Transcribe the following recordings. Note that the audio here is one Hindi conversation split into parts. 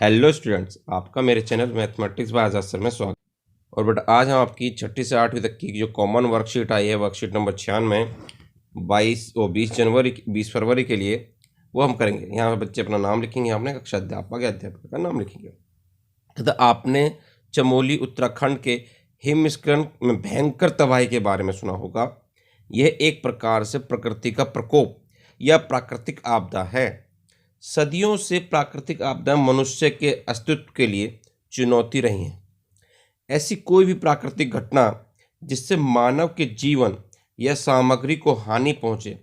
हेलो स्टूडेंट्स, आपका मेरे चैनल मैथमेटिक्स बाय आजाद सर में स्वागत। और बेटा आज हम आपकी 6ठी से 8वीं तक की जो कॉमन वर्कशीट आई है, वर्कशीट नंबर 96 20 फरवरी के लिए वो हम करेंगे। यहाँ पे बच्चे अपना नाम लिखेंगे, आपने कक्षा अध्यापक या अध्यापिका का नाम लिखेंगे। तो आपने चमोली उत्तराखंड के हिमस्खलन में भयंकर तबाही के बारे में सुना होगा। यह एक प्रकार से प्रकृति का प्रकोप या प्राकृतिक आपदा है। सदियों से प्राकृतिक आपदा मनुष्य के अस्तित्व के लिए चुनौती रही हैं। ऐसी कोई भी प्राकृतिक घटना जिससे मानव के जीवन या सामग्री को हानि पहुंचे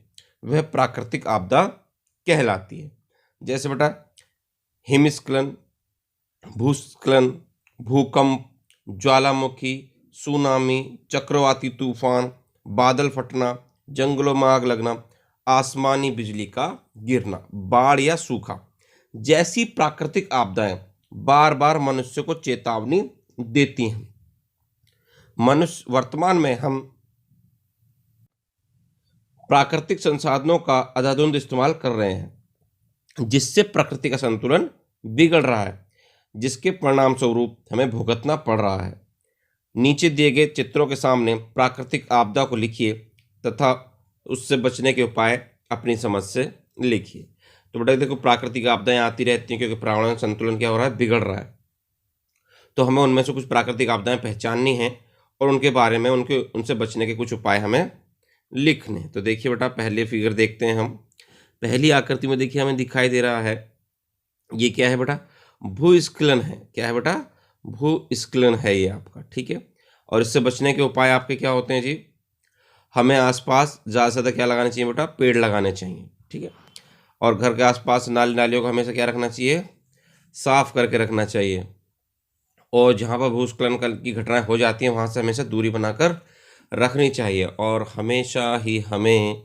वह प्राकृतिक आपदा कहलाती है। जैसे बेटा हिमस्खलन, भूस्खलन, भूकंप, ज्वालामुखी, सुनामी, चक्रवाती तूफान, बादल फटना, जंगलों में आग लगना, आसमानी बिजली का गिरना, बाढ़ या सूखा जैसी प्राकृतिक आपदाएं बार बार मनुष्य को चेतावनी देती हैं। मनुष्य वर्तमान में हम प्राकृतिक संसाधनों का अंधाधुंध इस्तेमाल कर रहे हैं, जिससे प्रकृति का संतुलन बिगड़ रहा है, जिसके परिणाम स्वरूप हमें भुगतना पड़ रहा है। नीचे दिए गए चित्रों के सामने प्राकृतिक आपदा को लिखिए तथा उससे बचने के उपाय अपनी समझ से लिखिए। तो बेटा देखो, प्राकृतिक आपदाएं आती रहती हैं क्योंकि पर्यावरण संतुलन क्या हो रहा है, बिगड़ रहा है। तो हमें उनमें से कुछ प्राकृतिक आपदाएं पहचाननी हैं और उनके बारे में उनसे बचने के कुछ उपाय हमें लिखने। तो देखिए बेटा, पहले फिगर देखते हैं हम। पहली आकृति में देखिए हमें दिखाई दे रहा है, ये क्या है बेटा, भूस्खलन है। क्या है बेटा, भूस्खलन है ये आपका, ठीक है। और इससे बचने के उपाय आपके क्या होते हैं जी, हमें आसपास ज़्यादा से ज़्यादा क्या लगाने चाहिए बेटा, पेड़ लगाने चाहिए, ठीक है। और घर के आसपास नालियों को हमेशा क्या रखना चाहिए, साफ करके रखना चाहिए। और जहाँ पर भूस्खलन की घटनाएं हो जाती हैं वहाँ से हमेशा दूरी बनाकर रखनी चाहिए। और हमेशा ही हमें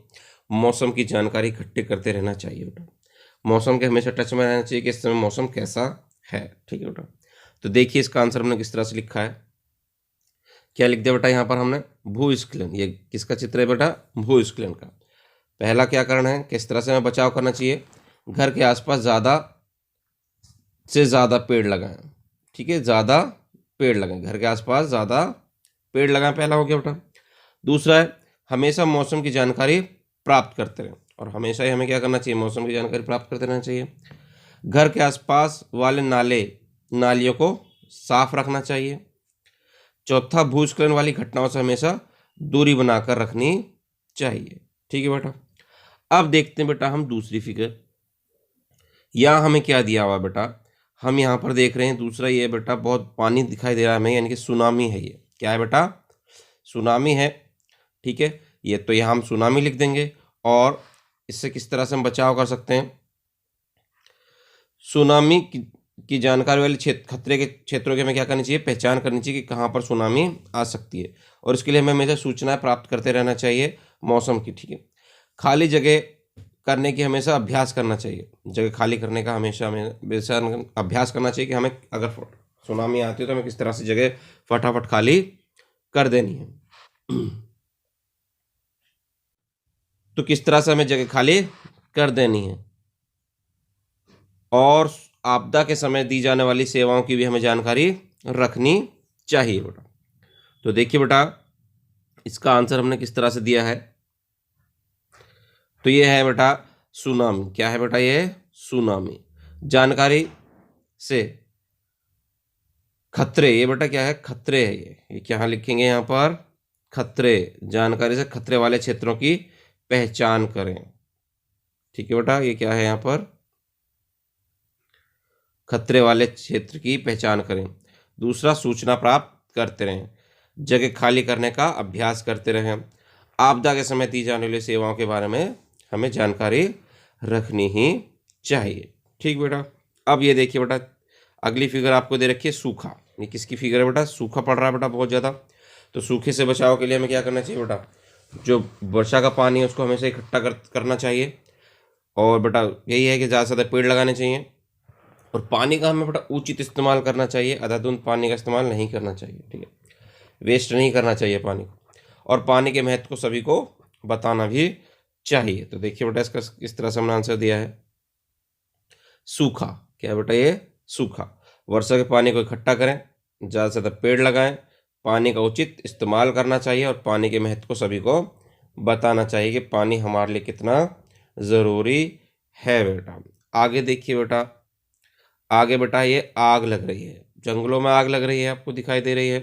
मौसम की जानकारी इकट्ठी करते रहना चाहिए बेटा। मौसम के हमेशा टच में रहना चाहिए कि इस समय मौसम कैसा है, ठीक है बेटा। तो देखिए इसका आंसर हमने किस तरह से लिखा है, क्या लिख दिया बेटा यहाँ पर हमने, भूस्खलन। ये किसका चित्र है बेटा, भूस्खलन का। पहला क्या कारण है, किस तरह से हमें बचाव करना चाहिए, घर के आसपास ज़्यादा से ज़्यादा पेड़ लगाएं, ठीक है, ज़्यादा पेड़ लगाएं, घर के आसपास ज़्यादा पेड़ लगाएं, पहला हो गया बेटा। दूसरा है हमेशा मौसम की जानकारी प्राप्त करते रहें, और हमेशा ही हमें क्या करना चाहिए, मौसम की जानकारी प्राप्त करते रहना चाहिए। घर के आसपास वाले नालियों को साफ रखना चाहिए। चौथा, भूस्खलन वाली घटनाओं से हमेशा दूरी बनाकर रखनी चाहिए, ठीक है बेटा। अब देखते हैं बेटा हम दूसरी फिगर। यहाँ हमें क्या दिया हुआ बेटा, हम यहाँ पर देख रहे हैं दूसरा, ये बेटा बहुत पानी दिखाई दे रहा है हमें, यानी कि सुनामी है। ये क्या है बेटा, सुनामी है, ठीक है। ये तो यहाँ हम सुनामी लिख देंगे। और इससे किस तरह से हम बचाव कर सकते हैं, सुनामी की जानकारी वाले खतरे के क्षेत्रों की हमें क्या करनी चाहिए, पहचान करनी चाहिए कि कहाँ पर सुनामी आ सकती है। और इसके लिए हमें हमेशा सूचनाएं प्राप्त करते रहना चाहिए मौसम की, ठीक है। खाली जगह करने की हमेशा अभ्यास करना चाहिए, जगह खाली करने का हमेशा हमें अभ्यास करना चाहिए कि हमें अगर सुनामी आती है तो हमें किस तरह से जगह फटाफट खाली कर देनी है। तो किस तरह से हमें जगह खाली कर देनी है। और आपदा के समय दी जाने वाली सेवाओं की भी हमें जानकारी रखनी चाहिए बेटा। तो देखिए बेटा, इसका आंसर हमने किस तरह से दिया है, तो ये है बेटा सुनामी। क्या है बेटा, ये सुनामी। जानकारी से खतरे, ये बेटा क्या है, खतरे है। ये क्या लिखेंगे यहाँ पर, खतरे। जानकारी से खतरे वाले क्षेत्रों की पहचान करें, ठीक है बेटा। ये क्या है यहाँ पर, खतरे वाले क्षेत्र की पहचान करें। दूसरा, सूचना प्राप्त करते रहें, जगह खाली करने का अभ्यास करते रहें। आपदा के समय दी जाने वाली सेवाओं के बारे में हमें जानकारी रखनी ही चाहिए, ठीक बेटा। अब ये देखिए बेटा, अगली फिगर आपको दे रखी है सूखा। ये किसकी फिगर है बेटा, सूखा पड़ रहा है बेटा बहुत ज़्यादा। तो सूखे से बचाव के लिए हमें क्या करना चाहिए बेटा, जो वर्षा का पानी है उसको हमेशा इकट्ठा करना चाहिए। और बेटा यही है कि ज़्यादा से ज़्यादा पेड़ लगाने चाहिए। और पानी का हमें बेटा उचित इस्तेमाल करना चाहिए, अंधाधुंध पानी का इस्तेमाल नहीं करना चाहिए, ठीक है। वेस्ट नहीं करना चाहिए पानी को। और पानी के महत्व को सभी को बताना भी चाहिए। तो देखिए बेटा, इसका इस तरह से हमने आंसर दिया है, सूखा। क्या है बेटा, ये सूखा। वर्षा के पानी को इकट्ठा करें, ज़्यादा से ज़्यादा पेड़ लगाएं, पानी का उचित इस्तेमाल करना चाहिए और पानी के महत्व को सभी को बताना चाहिए कि पानी हमारे लिए कितना ज़रूरी है बेटा। आगे देखिए बेटा, आगे बेटा ये आग लग रही है, जंगलों में आग लग रही है, आपको दिखाई दे रही है,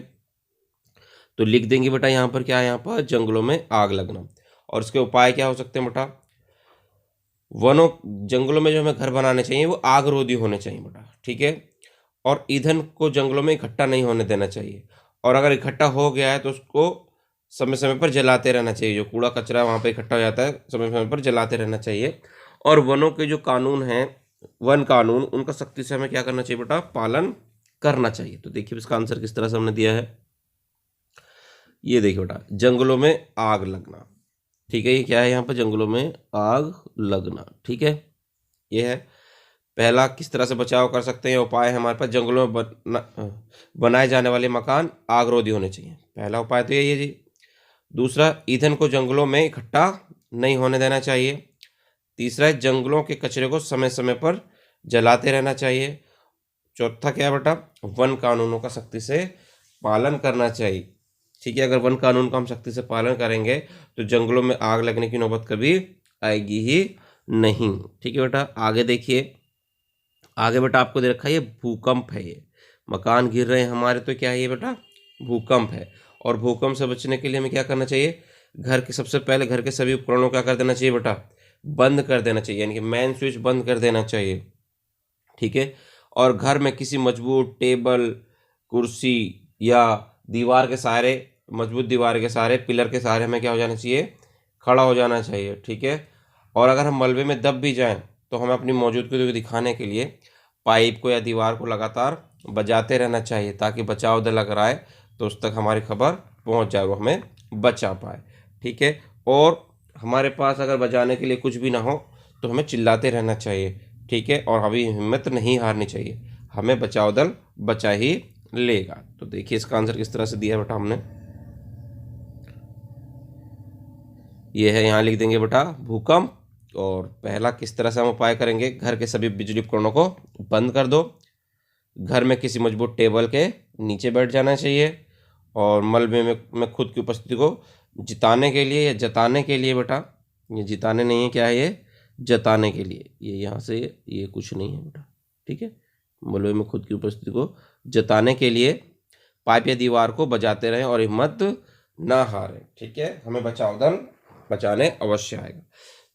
तो लिख देंगे बेटा यहाँ पर क्या है, यहाँ पर जंगलों में आग लगना। और इसके उपाय क्या हो सकते हैं बेटा, जंगलों में जो हमें घर बनाने चाहिए वो आग रोधी होने चाहिए बेटा, ठीक है। और ईंधन को जंगलों में इकट्ठा नहीं होने देना चाहिए, और अगर इकट्ठा हो गया है तो उसको समय समय पर जलाते रहना चाहिए। जो कूड़ा कचरा वहाँ पे इकट्ठा हो जाता है समय समय पर जलाते रहना चाहिए। और वनों के जो कानून हैं, वन कानून, उनका सख्ती से हमें क्या करना चाहिए बेटा, पालन करना चाहिए। तो देखिए इसका आंसर किस तरह से हमने दिया है, ये देखिए बेटा, जंगलों में आग लगना, ठीक है। ये क्या है यहाँ पर, जंगलों में आग लगना, ठीक है। ये है पहला, किस तरह से बचाव कर सकते हैं, उपाय है हमारे पास, जंगलों में बनाए जाने वाले मकान आग रोधी होने चाहिए, पहला उपाय तो यही है जी। दूसरा, ईंधन को जंगलों में इकट्ठा नहीं होने देना चाहिए। तीसरा है, जंगलों के कचरे को समय समय पर जलाते रहना चाहिए। चौथा क्या है बेटा, वन कानूनों का सख्ती से पालन करना चाहिए, ठीक है। अगर वन कानून का हम सख्ती से पालन करेंगे तो जंगलों में आग लगने की नौबत कभी आएगी ही नहीं, ठीक है बेटा। आगे देखिए, आगे बेटा आपको दे रखा है ये भूकंप है, ये मकान गिर रहे हैं हमारे, तो क्या है ये बेटा, भूकंप है। और भूकंप से बचने के लिए हमें क्या करना चाहिए, घर के सबसे पहले घर के सभी उपकरणों को क्या कर देना चाहिए बेटा, बंद कर देना चाहिए, यानी कि मेन स्विच बंद कर देना चाहिए, ठीक है। और घर में किसी मजबूत टेबल, कुर्सी या दीवार के सहारे, मजबूत दीवार के सहारे, पिलर के सहारे हमें क्या हो जाना चाहिए, खड़ा हो जाना चाहिए, ठीक है। और अगर हम मलबे में दब भी जाएं तो हमें अपनी मौजूदगी को दिखाने के लिए पाइप को या दीवार को लगातार बजाते रहना चाहिए, ताकि बचाव दल अगर आए तो उस तक हमारी खबर पहुंच जाए, वो हमें बचा पाए, ठीक है। और हमारे पास अगर बचाने के लिए कुछ भी ना हो तो हमें चिल्लाते रहना चाहिए, ठीक है। और अभी हिम्मत नहीं हारनी चाहिए, हमें बचाव दल बचा ही लेगा। तो देखिए इसका आंसर किस तरह से दिया बेटा हमने, ये है, यहाँ लिख देंगे बेटा भूकंप। और पहला, किस तरह से हम उपाय करेंगे, घर के सभी बिजली उपकरणों को बंद कर दो, घर में किसी मजबूत टेबल के नीचे बैठ जाना चाहिए, और मलबे में खुद की उपस्थिति को जिताने के लिए या जताने के लिए बेटा, ये जिताने नहीं है, क्या है ये, जताने के लिए, ये यहाँ से ये कुछ नहीं है बेटा, ठीक है। मलबे में खुद की उपस्थिति को जताने के लिए पाइप या दीवार को बजाते रहें और हिम्मत ना हारें, ठीक है। हमें बचाव दल बचाने अवश्य आएगा।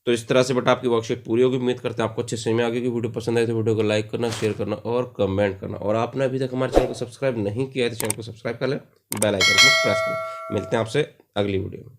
तो इस तरह से बेटा आपकी वर्कशीट पूरी होगी। उम्मीद करते हैं आपको अच्छे से में आगे की वीडियो पसंद आए तो वीडियो को लाइक करना, शेयर करना और कमेंट करना। और आपने अभी तक हमारे चैनल को सब्सक्राइब नहीं किया है तो चैनल को सब्सक्राइब कर लें, बेल आइकन को प्रेस करें। मिलते हैं आपसे अगली वीडियो में।